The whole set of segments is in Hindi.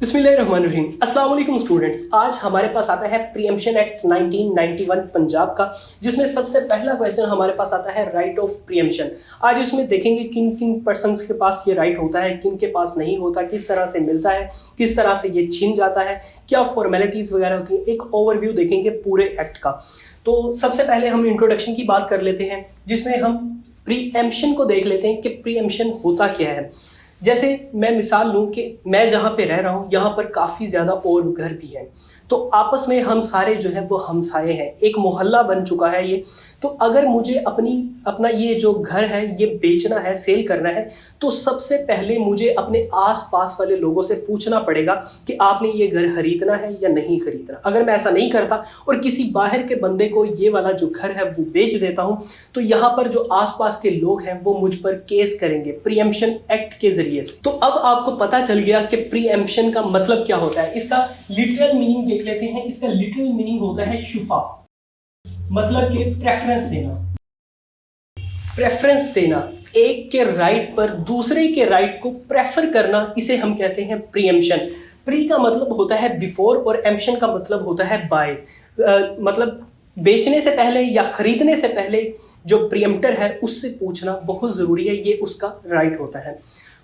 बिस्मिल्लाहिर्रहमानिर्रहीम। अस्सलाम वालेकुम स्टूडेंट्स। आज हमारे पास आता है प्रीएम्पशन एक्ट 1991 पंजाब का, जिसमें सबसे पहला क्वेश्चन हमारे पास आता है राइट ऑफ प्रीएम्पशन। आज इसमें देखेंगे किन किन पर्सन्स के पास ये राइट होता है, किन के पास नहीं होता, किस तरह से मिलता है, किस तरह से ये छीन जाता है, क्या फॉर्मेलिटीज़ वगैरह होती हैं। एक ओवरव्यू देखेंगे पूरे एक्ट का। तो सबसे पहले हम इंट्रोडक्शन की बात कर लेते हैं, जिसमें हम प्रीएम्पशन को देख लेते हैं कि प्रीएम्पशन होता क्या है। जैसे मैं मिसाल लूँ कि मैं जहाँ पे रह रहा हूँ यहाँ पर काफ़ी ज़्यादा और घर भी हैं, तो आपस में हम सारे जो है वो हमसाये हैं, एक मोहल्ला बन चुका है ये। तो अगर मुझे अपना ये जो घर है ये बेचना है, सेल करना है, तो सबसे पहले मुझे अपने आसपास वाले लोगों से पूछना पड़ेगा कि आपने ये घर खरीदना है या नहीं खरीदना। अगर मैं ऐसा नहीं करता और किसी बाहर के बंदे को ये वाला जो घर है वो बेच देता हूँ, तो यहाँ पर जो आसपास के लोग हैं वो मुझ पर केस करेंगे प्रीएम्पशन एक्ट के जरिए से। तो अब आपको पता चल गया कि प्रीएम्पशन का मतलब क्या होता है। इसका लिटरल मीनिंग देख लेते हैं। इसका लिटरल मीनिंग होता है शुफा, मतलब कि प्रेफरेंस देना। प्रेफरेंस देना, एक के राइट पर दूसरे के राइट को प्रेफर करना, इसे हम कहते हैं प्रीएम्पशन। प्री का मतलब होता है बिफोर और एम्पशन का मतलब होता है बाय। मतलब बेचने से पहले या खरीदने से पहले जो प्रीएम्प्टर है उससे पूछना बहुत ज़रूरी है, ये उसका राइट होता है।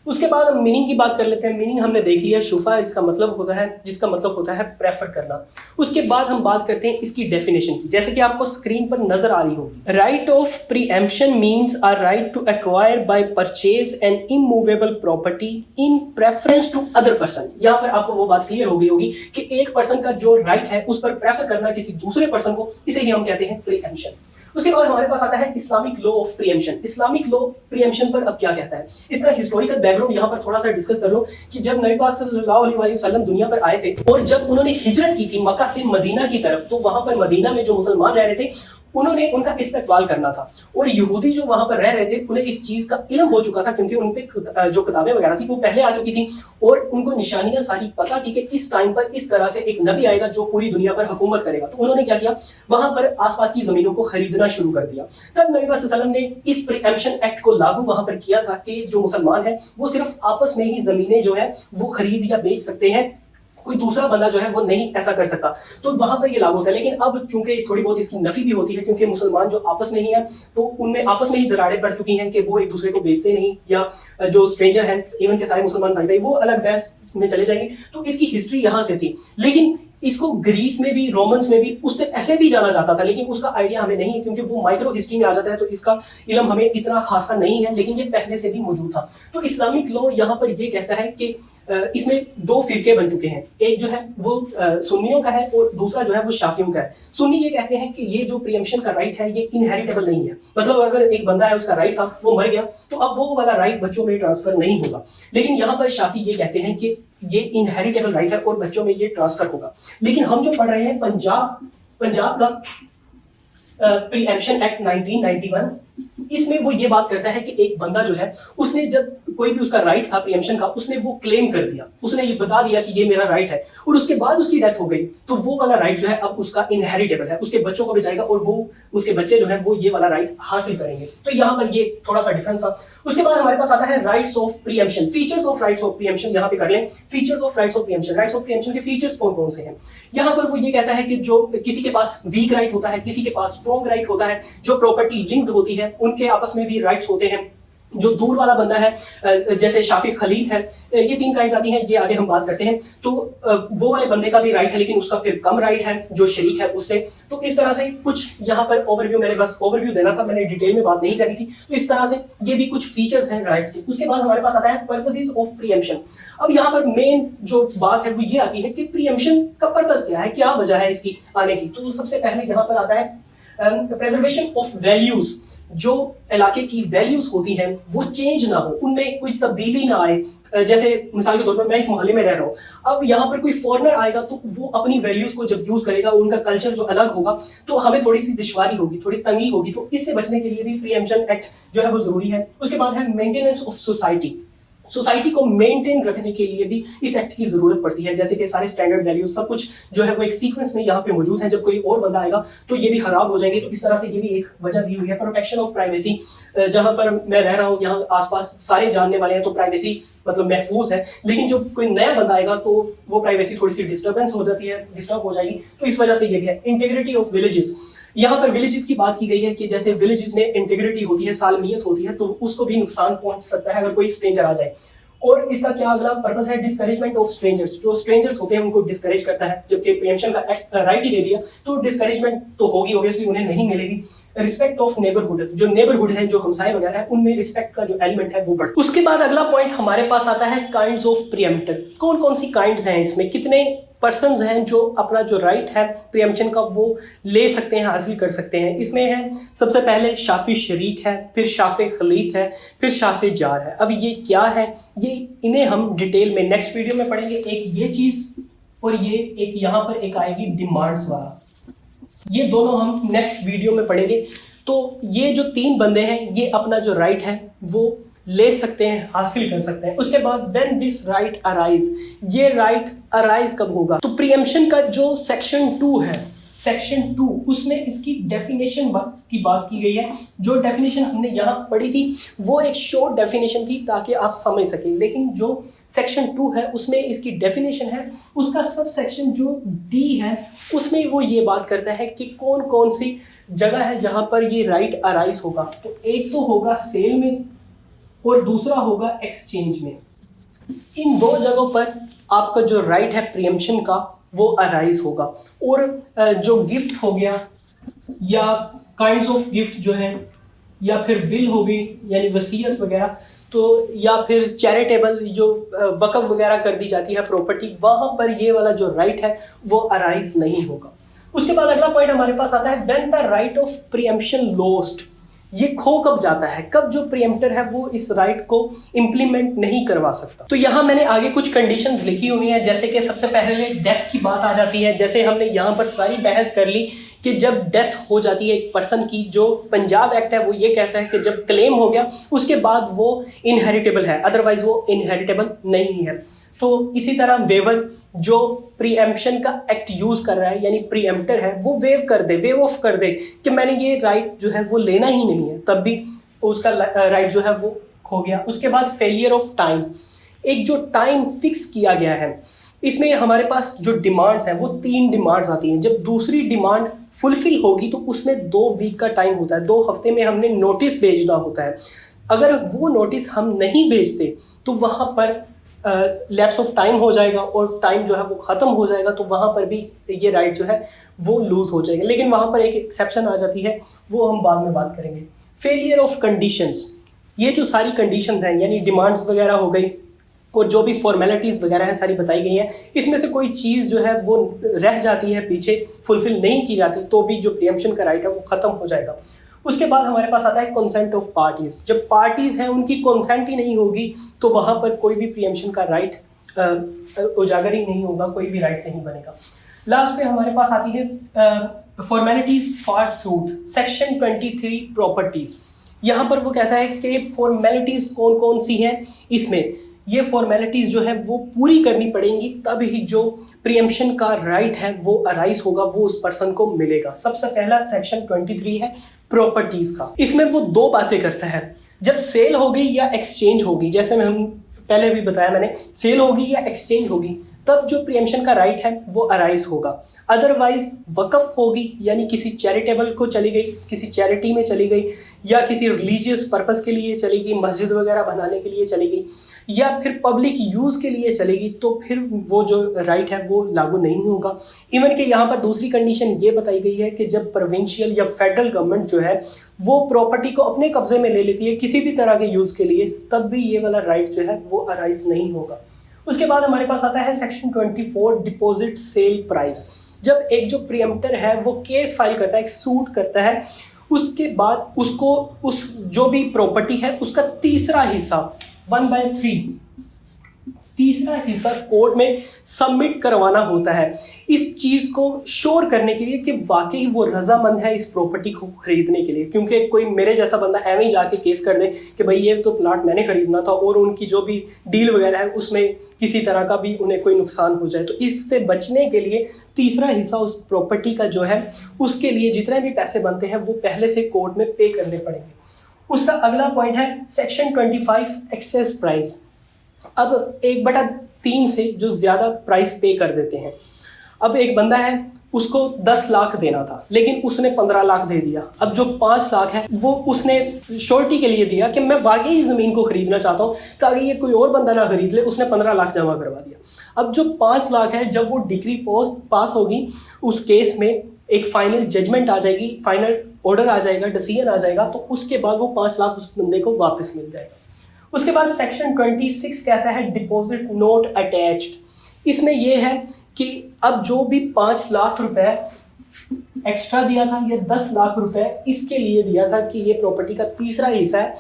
उसके बाद हम मीनिंग की बात कर लेते हैं। मीनिंग हमने देख लिया, शुफा इसका मतलब होता है, जिसका मतलब होता है प्रेफर करना। उसके बाद हम बात करते हैं इसकी डेफिनेशन की, जैसे कि आपको स्क्रीन पर नजर आ रही होगी। Right of preemption means a right to acquire by purchase an immovable property in preference to other person. यहाँ पर आपको वो बात क्लियर हो गई होगी कि एक पर्सन का जो राइट है उस पर प्रेफर करना किसी दूसरे पर्सन को, इसे ही हम कहते हैं प्रीएम्पशन। उसके बाद हमारे पास आता है Islamic law of preemption. Islamic law preemption पर अब क्या कहता है, इसका हिस्टोरिकल बैकग्राउंड यहाँ पर थोड़ा सा डिस्कस कर लो कि जब नबी पाक सल्लल्लाहु अलैहि वसल्लम दुनिया पर आए थे और जब उन्होंने हिजरत की थी मक्का से मदीना की तरफ, तो वहां पर मदीना में जो मुसलमान रह रहे थे उन्होंने उनका इस्तकबाल करना था, और यहूदी जो वहां पर रह रहे थे उन्हें इस चीज का इल्म हो चुका था, क्योंकि उन पे जो किताबें वगैरह थी वो पहले आ चुकी थी और उनको निशानियां सारी पता थी कि इस टाइम पर इस तरह से एक नबी आएगा जो पूरी दुनिया पर हुकूमत करेगा। तो उन्होंने क्या किया, वहां पर आसपास की जमीनों को खरीदना शुरू कर दिया। तब नबी पाक सल्लल्लाहु अलैहि वसल्लम ने इस प्रीएम्पशन एक्ट को लागू वहां पर किया था कि जो मुसलमान है वो सिर्फ आपस में ही जमीनें जो है वो खरीद या बेच सकते हैं, कोई दूसरा बंदा जो है वो नहीं ऐसा कर सकता। तो वहां पर ये लागू होता है। लेकिन अब चूंकि थोड़ी बहुत इसकी नफी भी होती है, क्योंकि मुसलमान जो आपस में ही है तो उनमें आपस में ही दरारें पड़ चुकी हैं कि वो एक दूसरे को बेचते नहीं, या जो स्ट्रेंजर हैं, इवन के सारे मुसलमान भाई भाई वो अलग बहस में चले जाएंगे। तो इसकी हिस्ट्री यहां से थी। लेकिन इसको ग्रीस में भी, रोमन्स में भी उससे पहले भी जाना जाता था, लेकिन उसका आइडिया हमें नहीं है क्योंकि वो माइक्रो हिस्ट्री में आ जाता है, तो इसका इल्म हमें इतना खासा नहीं है, लेकिन ये पहले से भी मौजूद था। तो इस्लामिक लॉ यहाँ पर ये कहता है कि इसमें दो फिरके बन चुके हैं। एक जो है वो सुन्नियों का है और दूसरा जो है वो शाफियों का है। सुन्नी ये कहते हैं कि ये जो प्रीएम्पशन का राइट है ये इनहेरिटेबल नहीं है, मतलब अगर एक बंदा है उसका राइट था वो मर गया तो अब वो वाला राइट बच्चों में ट्रांसफर नहीं होगा। लेकिन यहाँ पर शाफी ये कहते हैं कि ये इनहेरिटेबल राइट है और बच्चों में ये ट्रांसफर होगा। लेकिन हम जो पढ़ रहे हैं पंजाब का प्रीएम्पशन एक्ट 1991, इसमें वो ये बात करता है कि एक बंदा जो है उसने जब कोई भी उसका राइट था प्रीएम्पशन का, उसने वो क्लेम कर दिया, उसने ये बता दिया कि ये मेरा राइट है, और उसके बाद उसकी डेथ हो गई, तो वो वाला राइट जो है अब उसका इनहेरिटेबल है, उसके बच्चों को भी जाएगा और वो उसके बच्चे जो है वो ये वाला राइट हासिल करेंगे। तो यहाँ पर ये थोड़ा सा डिफरेंस था। उसके बाद हमारे पास आता है rights of preemption, features of rights of preemption. यहाँ पे कर लें features of rights of preemption. Rights of preemption के फीचर्स कौन कौन से हैं। यहाँ पर वो ये कहता है कि जो किसी के पास वीक राइट होता है, किसी के पास स्ट्रॉन्ग राइट होता है, जो प्रॉपर्टी लिंक्ड होती है उनके आपस में भी राइट्स होते हैं। जो दूर वाला बंदा है जैसे शाफी खलीद है, ये तीन काइंड्स आती हैं, ये आगे हम बात करते हैं। तो वो वाले बंदे का भी राइट है लेकिन उसका फिर कम राइट है जो शरीक है उससे। तो इस तरह से कुछ यहाँ पर ओवरव्यू, मैंने बस ओवरव्यू देना था, मैंने डिटेल में बात नहीं करनी थी। तो इस तरह से ये भी कुछ फीचर्स हैं राइट्स के। उसके बाद हमारे पास आता है पर्पसेस ऑफ प्रीएम्पशन। अब यहाँ पर मेन जो बात है वो ये आती है कि प्रीएम्पशन का पर्पस क्या है, क्या वजह है इसकी आने की। तो सबसे पहले यहाँ पर आता है प्रेजर्वेशन ऑफ वैल्यूज। जो इलाके की वैल्यूज होती हैं वो चेंज ना हो, उनमें कोई तब्दीली ना आए। जैसे मिसाल के तौर पर मैं इस मोहल्ले में रह रहा हूँ, अब यहाँ पर कोई फॉरेनर आएगा तो वो अपनी वैल्यूज को जब यूज करेगा, उनका कल्चर जो अलग होगा तो हमें थोड़ी सी दुश्वारी होगी, थोड़ी तंगी होगी। तो इससे बचने के लिए भी प्रीएम्पशन एक्ट जो है वो जरूरी है। उसके बाद है मेंटेनेंस ऑफ सोसाइटी। सोसाइटी को मेंटेन रखने के लिए भी इस एक्ट की जरूरत पड़ती है, जैसे कि सारे स्टैंडर्ड वैल्यूज सब कुछ जो है वो एक सीक्वेंस में यहाँ पे मौजूद है। जब कोई और बंदा आएगा तो ये भी खराब हो जाएंगे। तो इस तरह से ये भी एक वजह दी हुई है। प्रोटेक्शन ऑफ प्राइवेसी, जहां पर मैं रह रहा हूँ यहाँ आसपास सारे जानने वाले हैं तो प्राइवेसी मतलब महफूज है, लेकिन जो कोई नया बंदा आएगा तो वो प्राइवेसी थोड़ी सी डिस्टर्ब हो जाएगी। तो इस वजह से ये भी है। इंटीग्रिटी ऑफ विलेजेस, यहाँ पर विलेजेस की बात की गई है कि जैसे विलेजेस में इंटीग्रिटी होती है, सालमियत होती है, तो उसको भी नुकसान पहुंच सकता है अगर कोई स्ट्रेंजर आ जाए। और इसका क्या अगला पर्पस है? डिस्करेजमेंट ऑफ स्ट्रेंजर्स, जो स्ट्रेंजर्स होते हैं उनको डिस्करेज करता है। जबकि प्रीएम्पशन का राइट ही दे दिया तो डिस्करेजमेंट तो होगी, ऑब्वियसली उन्हें नहीं मिलेगी। रिस्पेक्ट ऑफ नेबरहुड, जो नेबरहुड है, जो हमसाए वगैरह है, उनमें रिस्पेक्ट का जो एलिमेंट है वो बढ़ता है। उसके बाद अगला पॉइंट हमारे पास आता है काइंड्स ऑफ प्रीएम्प्टर। कौन कौन सी काइंड्स हैं इसमें, कितने पर्सन्स हैं जो अपना जो राइट है प्रीएम्पशन का वो ले सकते हैं, हासिल कर सकते हैं। इसमें है सबसे पहले शाफी शरीक है, फिर शाफे खलीत है, फिर शाफे जार है। अब ये क्या है, ये इन्हें हम डिटेल में नेक्स्ट वीडियो में पढ़ेंगे। एक ये चीज और ये एक यहाँ पर एक आएगी डिमांड्स वाला, ये दोनों हम नेक्स्ट वीडियो में पढ़ेंगे। तो ये जो तीन बंदे हैं ये अपना जो राइट है वो ले सकते हैं, हासिल कर सकते हैं। उसके बाद व्हेन दिस राइट अराइज, ये राइट अराइज कब होगा? तो प्रीएम्पशन का जो सेक्शन 2 है, सेक्शन 2 उसमें इसकी डेफिनेशन की बात की गई है। जो डेफिनेशन हमने यहाँ पढ़ी थी वो एक शॉर्ट डेफिनेशन थी ताकि आप समझ सकें, लेकिन जो सेक्शन 2 है उसमें इसकी डेफिनेशन है। उसका सब सेक्शन जो डी है उसमें वो ये बात करता है कि कौन कौन सी जगह है जहां पर ये राइट अराइज होगा। तो एक तो होगा सेल में और दूसरा होगा एक्सचेंज में। इन दो जगहों पर आपका जो राइट है प्रीएम्पशन का वो अराइज होगा। और जो गिफ्ट हो गया या काइंड्स ऑफ गिफ्ट जो है, या फिर विल हो गई यानी वसीयत वगैरह, तो या फिर चैरिटेबल जो वक़्फ़ वगैरह कर दी जाती है प्रॉपर्टी, वहां पर ये वाला जो राइट है वो अराइज नहीं होगा। उसके बाद अगला पॉइंट हमारे पास आता है when the right of preemption lost, ये खो कब जाता है, कब जो प्रीएम्प्टर है वो इस राइट को इंप्लीमेंट नहीं करवा सकता। तो यहाँ मैंने आगे कुछ कंडीशंस लिखी हुई हैं, जैसे कि सबसे पहले डेथ की बात आ जाती है। जैसे हमने यहाँ पर सारी बहस कर ली कि जब डेथ हो जाती है एक पर्सन की, जो पंजाब एक्ट है वो ये कहता है कि जब क्लेम हो गया उसके बाद वो इनहेरिटेबल है, अदरवाइज वो इनहेरिटेबल नहीं है। तो इसी तरह वेवर, जो प्रीएम्पशन का एक्ट यूज कर रहा है यानी प्रीएम्प्टर है, वो वेव ऑफ कर दे कि मैंने ये राइट जो है वो लेना ही नहीं है, तब भी उसका राइट जो है वो खो गया। उसके बाद फेलियर ऑफ टाइम, एक जो टाइम फिक्स किया गया है, इसमें हमारे पास जो डिमांड्स हैं वो 3 डिमांड्स आती हैं। जब दूसरी डिमांड फुलफिल होगी तो उसमें 2 वीक का टाइम होता है, 2 हफ्ते में हमने नोटिस भेजना होता है। अगर वो नोटिस हम नहीं भेजते तो वहाँ पर लैप्स ऑफ टाइम हो जाएगा और टाइम जो है वो ख़त्म हो जाएगा, तो वहाँ पर भी ये राइट जो है वो लूज़ हो जाएगा। लेकिन वहाँ पर एक एक्सेप्शन आ जाती है, वो हम बाद में बात करेंगे। फेलियर ऑफ कंडीशंस, ये जो सारी कंडीशंस हैं यानी डिमांड्स वगैरह हो गई और जो भी फॉर्मेलिटीज़ वगैरह हैं सारी बताई गई हैं, इसमें से कोई चीज़ जो है वो रह जाती है पीछे, फुलफिल नहीं की जाती, तो भी जो प्रीएम्पशन का राइट है वो ख़त्म हो जाएगा। उसके बाद हमारे पास आता है कंसेंट ऑफ पार्टीज। जब पार्टीज हैं उनकी कंसेंट ही नहीं होगी तो वहां पर कोई भी प्रीएम्पशन का राइट उजागर ही नहीं होगा, कोई भी राइट नहीं बनेगा। लास्ट पे हमारे पास आती है formalities for suit, section 23 properties. यहाँ पर वो कहता है कि फॉर्मेलिटीज कौन कौन सी हैं, इसमें ये फॉर्मेलिटीज जो है वो पूरी करनी पड़ेंगी, तब ही जो प्रीएम्पशन का राइट है वो अराइज होगा, वो उस पर्सन को मिलेगा। सबसे पहला सेक्शन 23 है प्रॉपर्टीज का। इसमें वो 2 बातें करता है, जब सेल होगी या एक्सचेंज होगी, जैसे हम पहले भी बताया मैंने, सेल होगी या एक्सचेंज होगी तब जो प्रीएम्पशन का राइट है वो अराइज होगा। अदरवाइज वक़्फ़ होगी यानी किसी चैरिटेबल को चली गई, किसी चैरिटी में चली गई, या किसी रिलीजियस पर्पस के लिए चली गई, मस्जिद वगैरह बनाने के लिए चली गई, या फिर पब्लिक यूज़ के लिए चलेगी, तो फिर वो जो राइट है वो लागू नहीं होगा। इवन कि यहाँ पर दूसरी कंडीशन ये बताई गई है कि जब प्रोविंशियल या फेडरल गवर्नमेंट जो है वो प्रॉपर्टी को अपने कब्जे में ले लेती है किसी भी तरह के यूज़ के लिए, तब भी ये वाला राइट जो है वो अराइज नहीं होगा। उसके बाद हमारे पास आता है सेक्शन 24 डिपॉजिट सेल प्राइस। जब एक जो प्रीएम्प्टर है वो केस फाइल करता है, एक सूट करता है, उसके बाद उसको उस जो भी प्रॉपर्टी है उसका तीसरा हिस्सा 1/3 तीसरा हिस्सा कोर्ट में सबमिट करवाना होता है इस चीज़ को श्योर करने के लिए कि वाकई वो रजामंद है इस प्रॉपर्टी को खरीदने के लिए। क्योंकि कोई मेरे जैसा बंदा एवं ही जाके केस कर दे कि भाई ये तो प्लाट मैंने खरीदना था और उनकी जो भी डील वगैरह है उसमें किसी तरह का भी उन्हें कोई नुकसान हो जाए, तो इससे बचने के लिए तीसरा हिस्सा उस प्रॉपर्टी का जो है उसके लिए जितने भी पैसे बनते हैं वो पहले से कोर्ट में पे करने पड़ेंगे। उसका अगला पॉइंट है सेक्शन 25 एक्सेस प्राइस। अब 1/3 से जो ज़्यादा प्राइस पे कर देते हैं। अब एक बंदा है उसको 10 लाख देना था लेकिन उसने 15 लाख दे दिया। अब जो 5 लाख है वो उसने श्योरिटी के लिए दिया कि मैं वाकई ज़मीन को खरीदना चाहता हूँ ताकि ये कोई और बंदा ना खरीद ले, उसने 15 लाख जमा करवा दिया। अब जो 5 लाख है जब वो डिक्री पास होगी उस केस में एक फाइनल जजमेंट आ जाएगी, फाइनल ऑर्डर आ जाएगा, डिसीजन आ जाएगा, तो उसके बाद वो 5 लाख उस बंदे को वापस मिल जाएगा। उसके बाद सेक्शन 26 कहता है डिपॉजिट नोट अटैच्ड। इसमें यह है कि अब जो भी 5 लाख रुपए एक्स्ट्रा दिया था या 10 लाख रुपए इसके लिए दिया था कि ये प्रॉपर्टी का तीसरा हिस्सा है,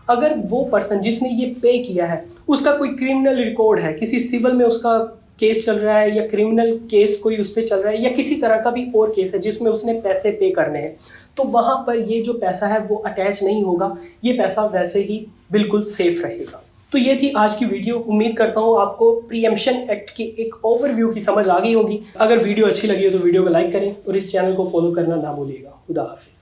अगर वो पर्सन जिसने ये पे किया है उसका कोई क्रिमिनल रिकॉर्ड है, किसी सिविल में उसका केस चल रहा है या क्रिमिनल केस कोई उस पर चल रहा है या किसी तरह का भी और केस है जिसमें उसने पैसे पे करने हैं, तो वहाँ पर ये जो पैसा है वो अटैच नहीं होगा, ये पैसा वैसे ही बिल्कुल सेफ रहेगा। तो ये थी आज की वीडियो। उम्मीद करता हूँ आपको प्रीएम्पशन एक्ट की एक ओवरव्यू की समझ आ गई होगी। अगर वीडियो अच्छी लगी हो तो वीडियो को लाइक करें और इस चैनल को फॉलो करना ना भूलिएगा। खुदा हाफिज़।